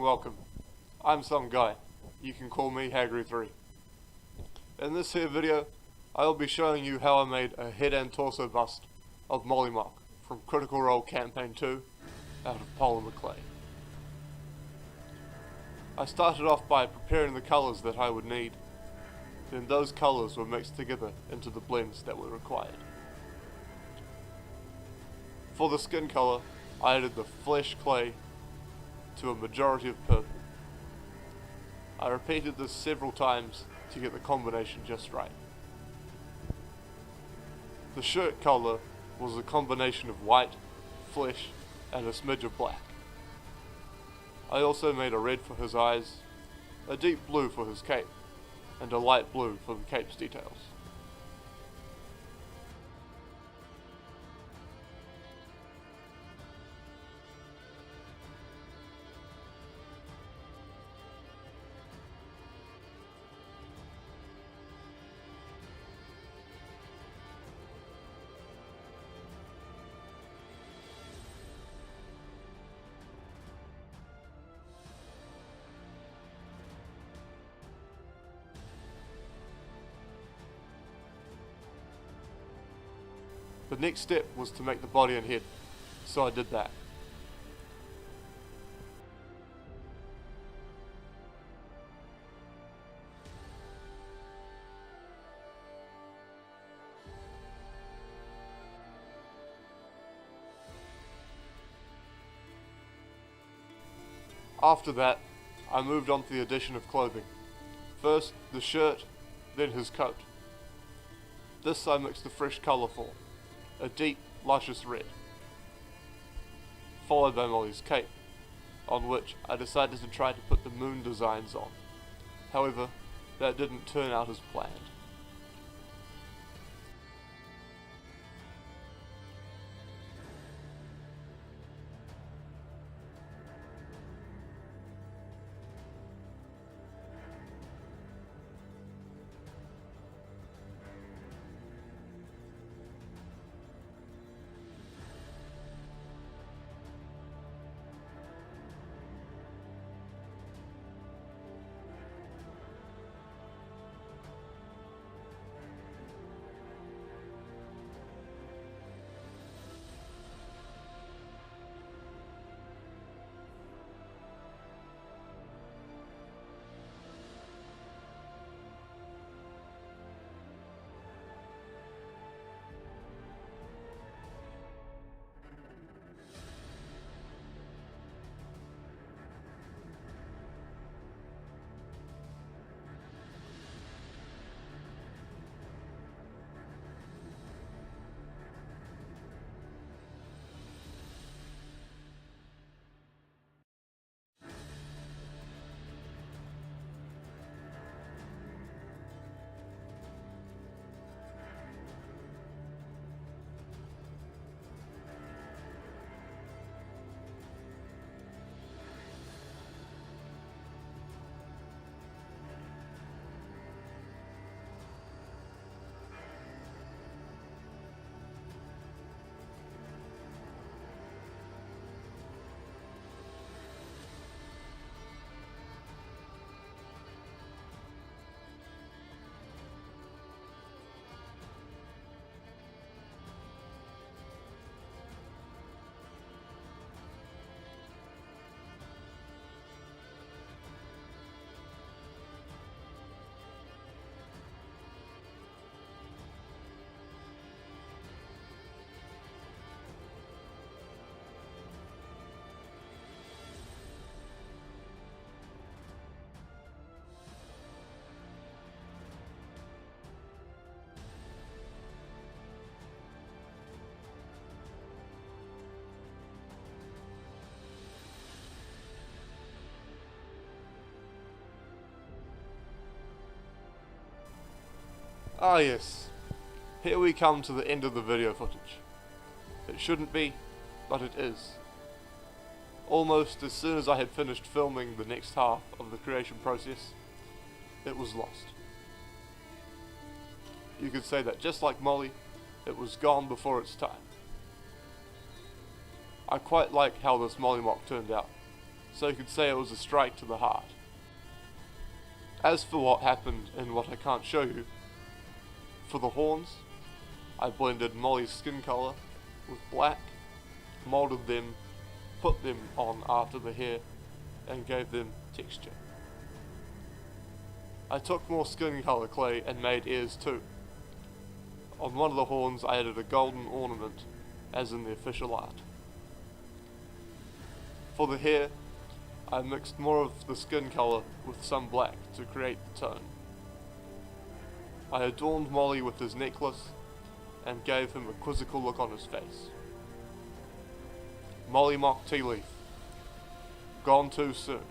welcome. I'm some guy. You can call me Hagru3. In this here video, I'll be showing you how I made a head and torso bust of Mollymauk from Critical Role Campaign 2 out of Polymer clay. I started off by preparing the colours that I would need, then those colours were mixed together into the blends that were required. For the skin colour, I added the flesh clay to a majority of purple. I repeated this several times to get the combination just right. The shirt colour was a combination of white, flesh, and a smidge of black. I also made a red for his eyes, a deep blue for his cape, and a light blue for the cape's details. The next step was to make the body and head, so I did that. After that, I moved on to the addition of clothing. First the shirt, then his coat. This I mixed the fresh colour for, a deep, luscious red, followed by Molly's cape, on which I decided to try to put the moon designs on. However, that didn't turn out as planned. Ah yes, here we come to the end of the video footage. It shouldn't be, but it is. Almost as soon as I had finished filming the next half of the creation process, it was lost. You could say that just like Molly, it was gone before its time. I quite like how this Mollymauk turned out, so you could say it was a strike to the heart. As for what happened and what I can't show you, for the horns, I blended Molly's skin colour with black, moulded them, put them on after the hair, and gave them texture. I took more skin colour clay and made ears too. On one of the horns I added a golden ornament, as in the official art. For the hair, I mixed more of the skin colour with some black to create the tone. I adorned Molly with his necklace and gave him a quizzical look on his face. Mollymauk Tealeaf. Gone too soon.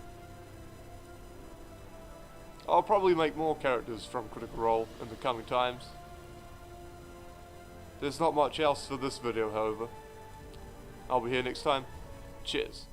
I'll probably make more characters from Critical Role in the coming times. There's not much else for this video, however. I'll be here next time. Cheers.